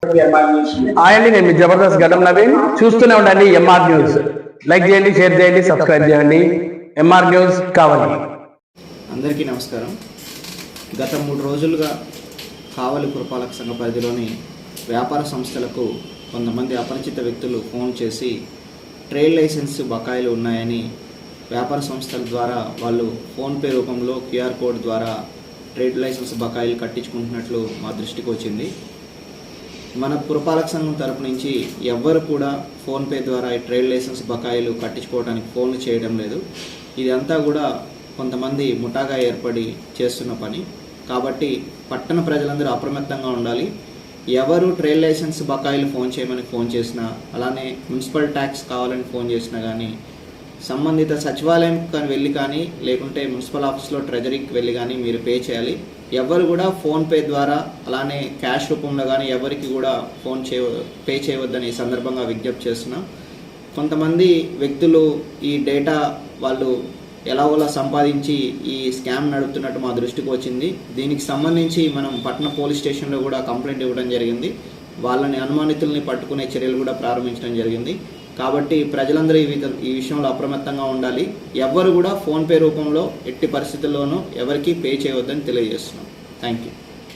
Hi అండి, నేను మీ జబర్దస్త్ గడ్డం నవీన్. చూస్తూనే ఉండండి ఎంఆర్ న్యూస్. లైక్ చేయండి, షేర్ చేయండి, సబ్స్క్రైబ్ చేయండి. ఎంఆర్ న్యూస్ కావాలి. అందరికీ నమస్కారం. గత 3 రోజులుగా కావలి పురపాలక సంఘ పరిధిలోని వ్యాపార సంస్థలకు కొంతమంది అపరిచిత వ్యక్తులు ఫోన్ చేసి ట్రేడ్ లైసెన్స్ బకాయిలు ఉన్నాయని వ్యాపార సంస్థల ద్వారా వాళ్ళు ఫోన్పే రూపంలో QR కోడ్ ద్వారా ట్రేడ్ లైసెన్స్ బకాయిలు కట్టించుకుంటున్నట్లు మా దృష్టికి వచ్చింది. మన పురపాలక సంఘం తరపు నుంచి ఎవ్వరు కూడా ఫోన్పే ద్వారా ఈ ట్రేడ్ లైసెన్స్ బకాయిలు కట్టించుకోవడానికి ఫోన్లు చేయడం లేదు. ఇదంతా కూడా కొంతమంది ముఠాగా ఏర్పడి చేస్తున్న పని. కాబట్టి పట్టణ ప్రజలందరూ అప్రమత్తంగా ఉండాలి. ఎవరు ట్రేడ్ లైసెన్స్ బకాయిలు ఫోన్ చేయమని ఫోన్ చేసినా, అలానే మున్సిపల్ ట్యాక్స్ కావాలని ఫోన్ చేసినా కానీ, సంబంధిత సచివాలయం కానీ వెళ్ళి కానీ, లేకుంటే మున్సిపల్ ఆఫీస్లో ట్రెజరీకి వెళ్ళి కానీ మీరు పే చేయాలి. ఎవరు కూడా ఫోన్పే ద్వారా అలానే క్యాష్ రూపంలో కానీ ఎవరికి కూడా పే చేయవద్దని సందర్భంగా విజ్ఞప్తి చేస్తున్నాం. కొంతమంది వ్యక్తులు ఈ డేటా వాళ్ళు ఎలాగోలా సంపాదించి ఈ స్కామ్ నడుపుతున్నట్టు మా దృష్టికి వచ్చింది. దీనికి సంబంధించి మనం పట్టణ పోలీస్ స్టేషన్లో కూడా కంప్లైంట్ ఇవ్వడం జరిగింది. వాళ్ళని అనుమానితుల్ని పట్టుకునే చర్యలు కూడా ప్రారంభించడం జరిగింది. కాబట్టి ప్రజలందరూ ఈ విషయంలో అప్రమత్తంగా ఉండాలి. ఎవ్వరు కూడా ఫోన్పే రూపంలో ఎట్టి పరిస్థితుల్లోనూ ఎవరికి పే చేయవద్దని తెలియజేస్తున్నాం. Thank you.